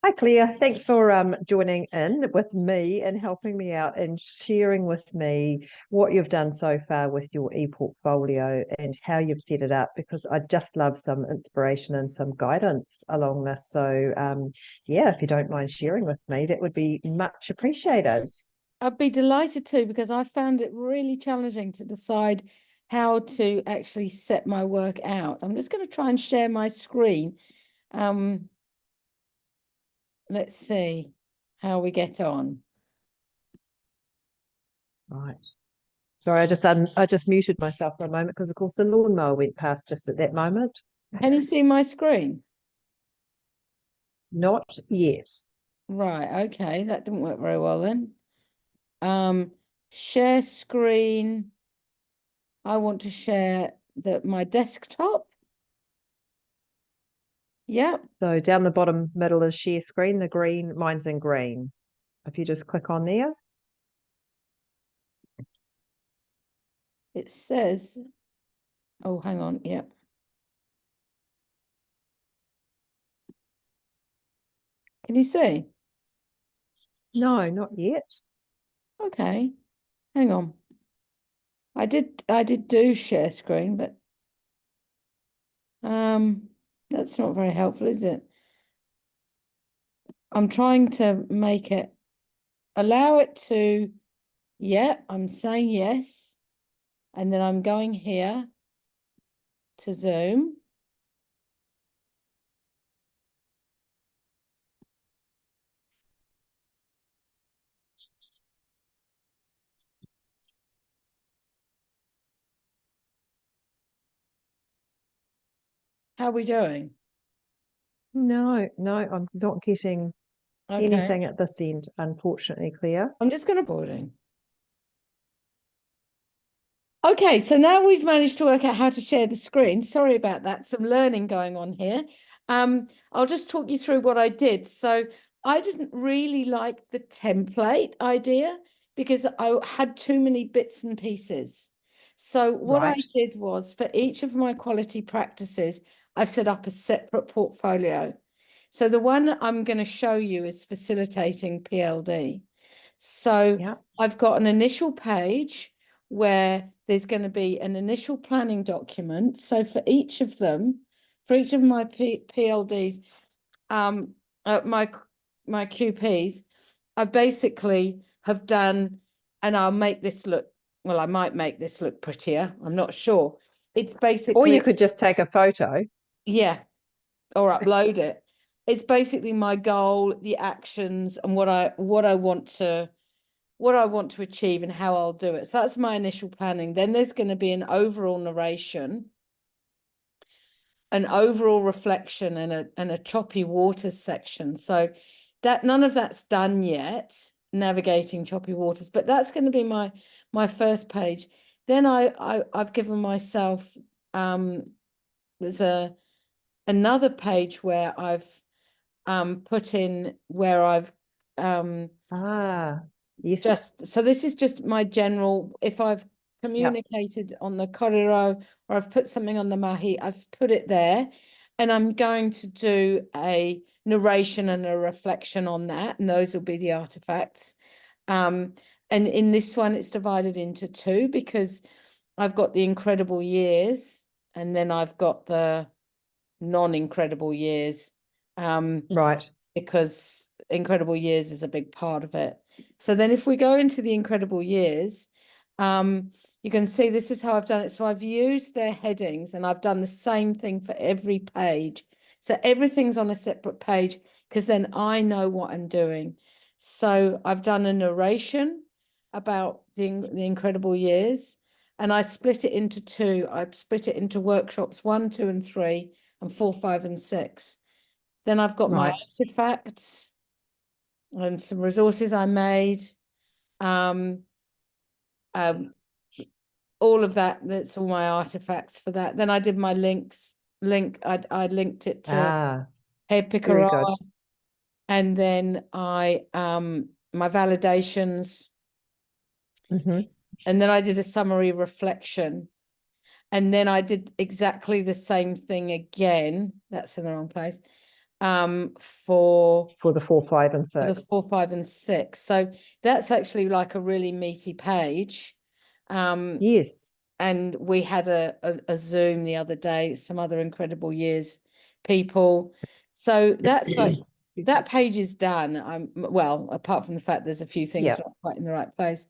Hi, Claire. Thanks for joining in with me and helping me out and sharing with me what you've done so far with your e-portfolio and how you've set it up, because I just love some inspiration and some guidance along this. So, yeah, if you don't mind sharing with me, that would be much appreciated. I'd be delighted to, because I found it really challenging to decide how to actually set my work out. I'm just going to try and share my screen. Let's see how we get on. Right. Sorry, I just muted myself for a moment because, of course, the lawnmower went past just at that moment. Can you see my screen? Not yet. Right, okay, that didn't work very well then. Share screen. I want to share my desktop. Yeah. So down the bottom middle is share screen, the green, mine's in green. If you just click on there. It says, oh, hang on. Yeah. Can you see? No, not yet. Okay. Hang on. I did do share screen, but that's not very helpful, is it? I'm trying to make it allow it to, yeah, I'm saying yes. And then I'm going here to Zoom. How are we doing? No, I'm not getting Okay. anything at this end, unfortunately, Claire. I'm just going to boarding. Okay, so now we've managed to work out how to share the screen. Sorry about that. Some learning going on here. I'll just talk you through what I did. So I didn't really like the template idea because I had too many bits and pieces. So what I Right. did was, for each of my quality practices, I've set up a separate portfolio. So the one I'm going to show you is facilitating PLD. So Yeah. I've got an initial page where there's going to be an initial planning document. So for each of them, for each of my PLDs, my QPs, I basically have done, and I'll make this look, well, I might make this look prettier. I'm not sure. It's Or you basically, could just take a photo. yeah, or upload it. It's basically my goal, the actions, and what I want to achieve and how I'll do it. So that's my initial planning. Then there's going to be an overall narration, an overall reflection, and a choppy waters section. So that none of that's done yet, navigating choppy waters, but that's going to be my first page. Then I've given myself there's another page where I've put in where I've Yes. just, so this is just my general, if I've Yep. communicated on the korero or I've put something on the mahi, I've put it there, and I'm going to do a narration and a reflection on that, and those will be the artifacts. And in this one, it's divided into two because I've got the incredible years and then I've got the non-incredible years. Right. Because incredible years is a big part of it. So then if we go into the incredible years, you can see this is how I've done it. So I've used their headings and I've done the same thing for every page. So everything's on a separate page because then I know what I'm doing. So I've done a narration about the incredible years, and I split it into two. I split it into workshops 1, 2, and 3, and 4, 5, and 6. Then I've got my Right. artifacts and some resources I made. Um, um, all of that, that's all my artifacts for that. Then I did my I linked it to Head Very good. Picaroa, and then my validations, Mm-hmm. and then I did a summary reflection. And then I did exactly the same thing again. That's in the wrong place. for the 4, 5, and the 6. 4, 5, and 6. So that's actually like a really meaty page. Yes. And we had a Zoom the other day, some other incredible years people. So that's like that page is done. Well, apart from the fact there's a few things Yeah. not quite in the right place.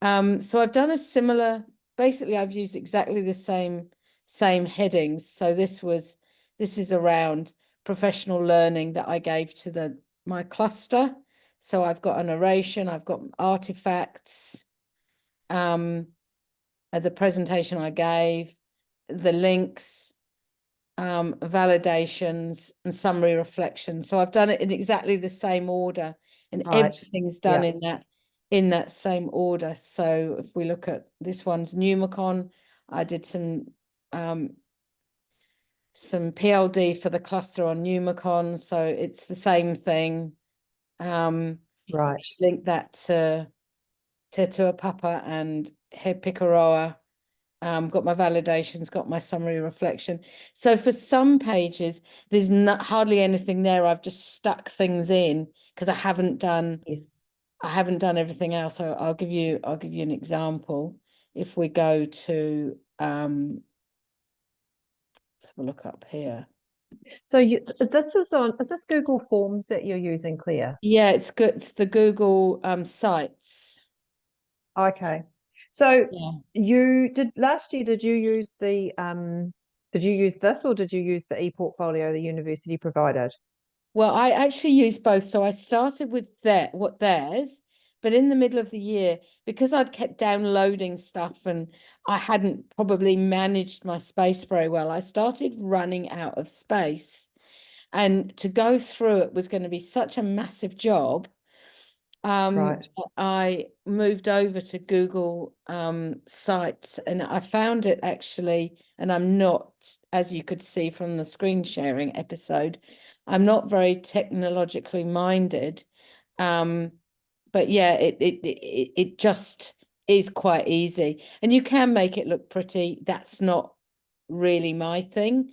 So I've done a similar, basically I've used exactly the same headings. So this is around professional learning that I gave to my cluster. So I've got a narration, I've got artifacts, the presentation I gave, the links, validations, and summary reflection. So I've done it in exactly the same order, and Right. everything's done in that same order. So if we look at this one's Numicon, I did some PLD for the cluster on Numicon, so it's the same thing. Right. Link that to Tetua Papa and He Picaroa. Got my validations, got my summary reflection. So for some pages, there's not hardly anything there. I've just stuck things in because I haven't done everything else. So I'll give you an example. If we go to let's have a look up here. So is this Google Forms that you're using, Claire? Yeah, it's good. It's the Google Sites. Okay. So Yeah. you did last year, did you use this, or did you use the ePortfolio the university provided? Well, I actually used both. So I started with theirs, but in the middle of the year, because I'd kept downloading stuff and I hadn't probably managed my space very well, I started running out of space. And to go through it was going to be such a massive job. Right. I moved over to Google Sites, and I found it actually, and I'm not, as you could see from the screen sharing episode, I'm not very technologically minded. But yeah, it just is quite easy, and you can make it look pretty. That's not really my thing.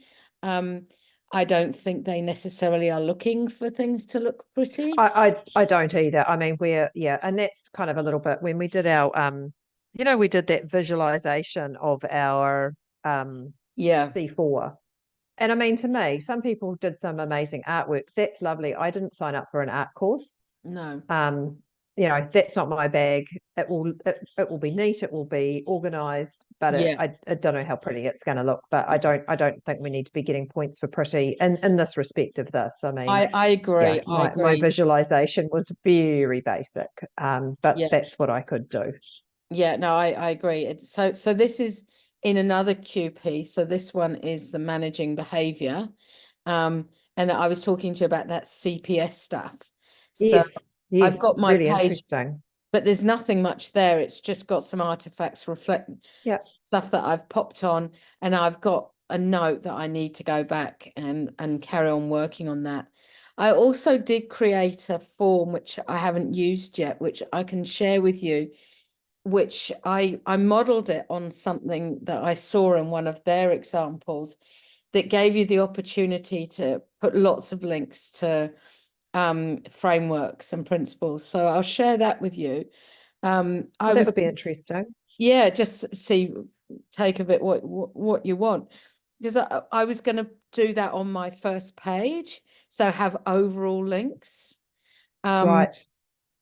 I don't think they necessarily are looking for things to look pretty. I don't either. I mean, and that's kind of a little bit when we did our we did that visualization of our Yeah, C4. And I mean, to me, some people did some amazing artwork. That's lovely. I didn't sign up for an art course. no. That's not my bag. It will be neat, it will be organized, but Yeah, I don't know how pretty it's going to look. But I don't think we need to be getting points for pretty in this respect of this. I mean, I yeah, agree. I my agree. visualization was very basic, but Yeah, that's what I could do. yeah, no, I agree. So this is in another QP. So this one is the managing behavior. And I was talking to you about that CPS stuff. So Yes, I've yes, got my really page, interesting. but there's nothing much there. It's just got some artifacts, reflect Yeah. stuff that I've popped on, and I've got a note that I need to go back and carry on working on that. I also did create a form which I haven't used yet, which I can share with you, which I modeled it on something that I saw in one of their examples that gave you the opportunity to put lots of links to frameworks and principles. So I'll share that with you. I That was, would be interesting. yeah, just see, take of it what you want. Because I was going to do that on my first page. So have overall links. Um, Right.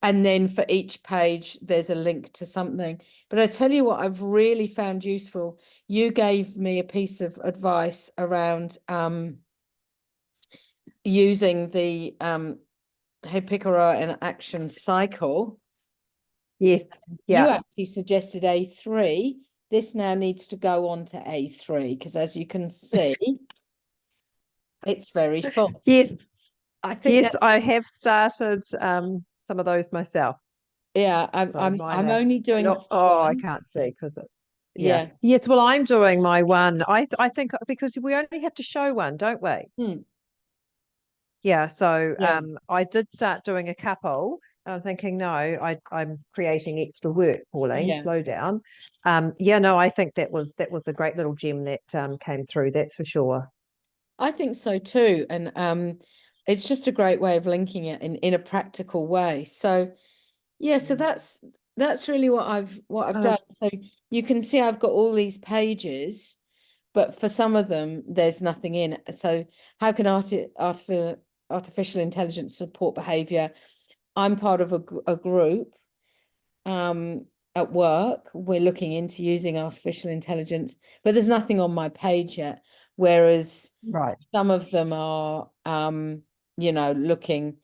and then for each page, there's a link to something. But I tell you what, I've really found useful. You gave me a piece of advice around using the Hipikara and action cycle. Yes. You Yeah. actually suggested A3. This now needs to go on to A3 because, as you can see, it's very full. Yes. I think Yes, that's, I have started some of those myself. yeah, So mine I'm are only doing it not. for Oh, I one. can't see because it's yeah. Yeah. Yes, well, I'm doing my one. I think because we only have to show one, don't we? Hmm. Yeah. So Yeah. I did start doing a couple. I'm thinking, no, I'm creating extra work, Pauline. Yeah. Slow down. Yeah, no, I think that was a great little gem that came through. That's for sure. I think so too. And it's just a great way of linking it in a practical way. So yeah, so that's really what I've Oh, done. So you can see I've got all these pages, but for some of them there's nothing in it. So how can artificial intelligence support behavior? I'm part of a group at work. We're looking into using artificial intelligence, but there's nothing on my page yet. Whereas right. some of them are looking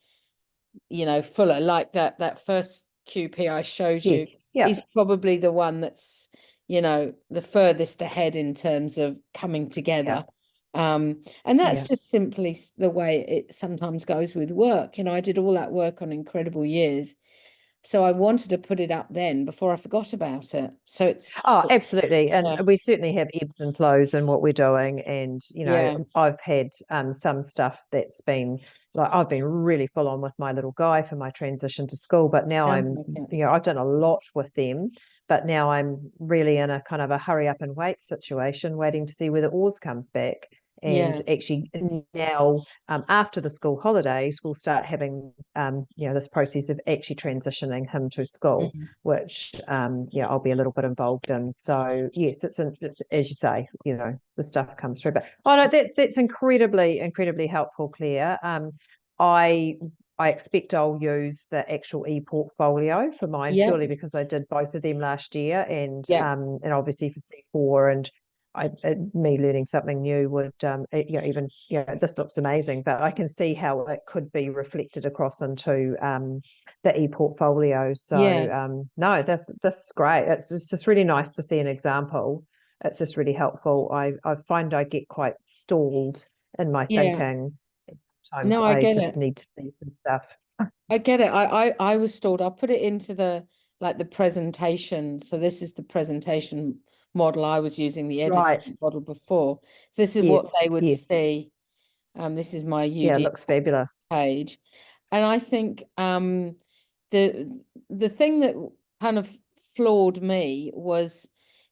fuller, like that first QP I showed you Yes. Yeah. is probably the one that's the furthest ahead in terms of coming Yeah. together. And that's Yeah. just simply the way it sometimes goes with work. I did all that work on Incredible Years, so I wanted to put it up then before I forgot about it. So Oh, absolutely. And yeah, we certainly have ebbs and flows in what we're doing. And, yeah, I've had some stuff that's been like I've been really full on with my little guy for my transition to school, but now sounds like it. I've done a lot with them, but now I'm really in a kind of a hurry up and wait situation, waiting to see whether Oars comes back. And Yeah, actually now, after the school holidays, we'll start having, this process of actually transitioning him to school, mm, which I'll be a little bit involved in. So yes, it's as you say, the stuff comes through. But oh no, that's incredibly helpful, Claire. I I expect I'll use the actual e-portfolio for mine yeah, purely because I did both of them last year, yeah, and obviously for C4, and me learning something new would even this looks amazing, but I can see how it could be reflected across into the e-portfolio. So yeah, no, that's great. It's just really nice to see an example. It's just really helpful. I find I get quite stalled in my yeah. thinking. Sometimes No, I I get just it. need to see some stuff. I get it. I was told I'll put it into the presentation. So this is the presentation model I was using, the editing Right. model before. So this is what Yes. they would Yes. see. This is my Yeah, it UD looks fabulous. page. And I think the thing that kind of floored me was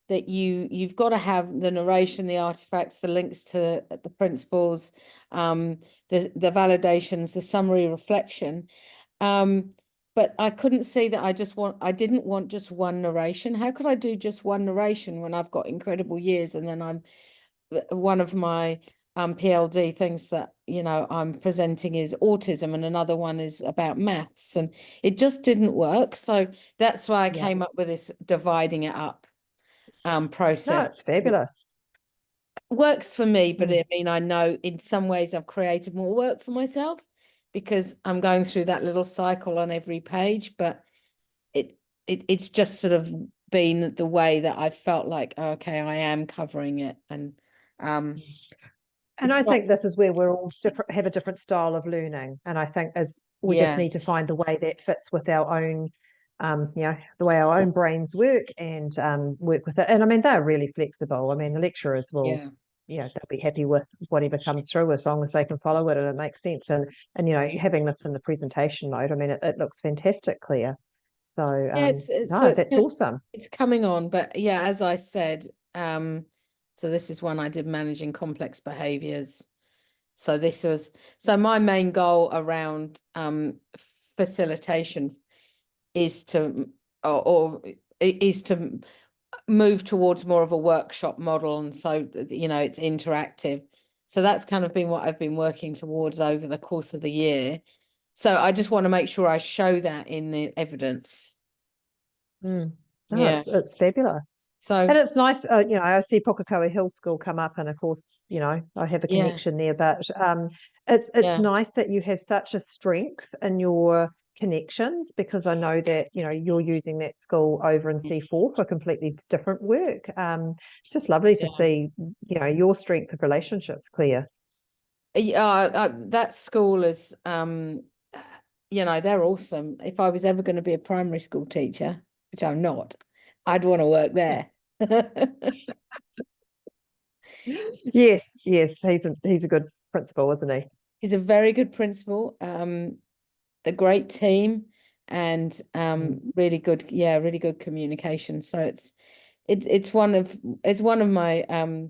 that you've got to have the narration, the artifacts, the links to the principles, the validations, the summary reflection. Um, but I couldn't see that I didn't want just one narration. How could I do just one narration when I've got Incredible Years and then I'm one of my PLD things that I'm presenting is autism and another one is about maths, and it just didn't work. So that's why I Yeah. came up with this dividing it up No, process. it's fabulous. Works for me, but Mm. I mean, I know in some ways I've created more work for myself because I'm going through that little cycle on every page, but it it's just sort of been the way that I felt like, okay, I am covering it, and um And I it's not. think this is where we're all different, have a different style of learning. And I think as we just Yeah, need to find the way that fits with our own, the way our own brains work, and work with it. And I mean, they're really flexible. I mean, the lecturers will, yeah, they'll be happy with whatever comes through as long as they can follow it and it makes sense. And having this in the presentation mode, I mean, it looks fantastic, Claire. So yeah. So no, that's awesome. it's coming on, but yeah, as I said, so this is one I did, managing complex behaviors. So this was my main goal around facilitation is to or is to move towards more of a workshop model, and so it's interactive. So that's kind of been what I've been working towards over the course of the year. So I just want to make sure I show that in the evidence. Mm. No, Yeah. it's fabulous. So And it's nice, I see Pokakoa Hill School come up, and of course, I have a yeah, connection there. But it's yeah, nice that you have such a strength in your connections, because I know that you're using that school over in C4 for completely different work. It's just lovely to yeah. see, your strength of relationships, Claire. Yeah, that school is they're awesome. If I was ever going to be a primary school teacher, which I'm not, I'd want to work there. Yes, yes, he's a good principal, isn't he? He's a very good principal, a great team, and Mm. really good communication. So it's one of my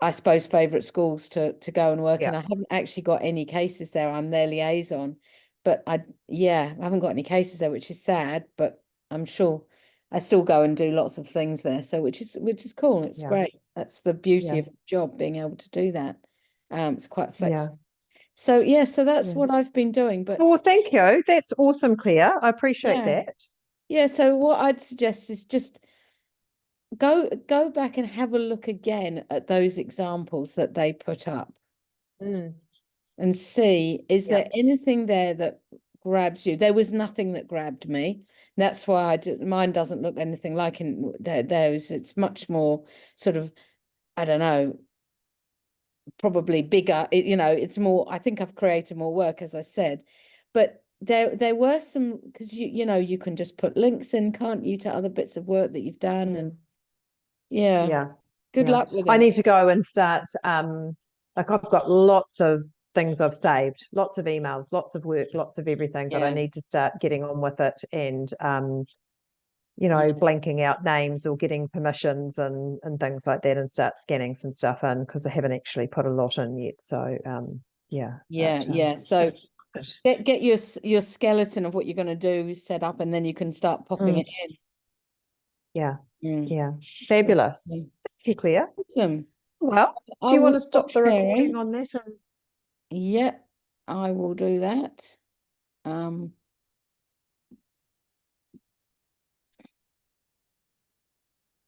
I suppose, favorite schools to go and work in. Yeah. I haven't actually got any cases there. I'm their liaison, but I haven't got any cases there, which is sad, but I'm sure I still go and do lots of things there. So which is cool. It's Yeah. great. That's the beauty Yeah. of the job, being able to do that. It's quite Yeah. flexible. So yeah, so that's Yeah. what I've been doing. But Well, thank you. That's awesome, Claire. I appreciate yeah, that. yeah. So what I'd suggest is just go back and have a look again at those examples that they put up Mm. and see, is Yeah. there anything there that grabs you? There was nothing that grabbed me. That's why mine doesn't look anything like in those. It's much more sort of, I don't know, probably bigger. It's more, I think I've created more work, as I said. But there were some, because you can just put links in, can't you, to other bits of work that you've done? And yeah, Yeah. good Yeah. luck with I it. need to go and start like I've got lots of things I've saved, lots of emails, lots of work, lots of everything, but I Yeah, need to start getting on with it and yeah, blanking out names or getting permissions and things like that and start scanning some stuff in because I haven't actually put a lot in yet. So yeah. yeah, But yeah. So but, get your skeleton of what you're going to do set up, and then you can start popping mm, it yeah. in. Yeah. Fabulous. Mm. Thank you, Claire. Awesome. Well, do I you will want to stop stop the recording sharing. on that? And Yeah, I will do that.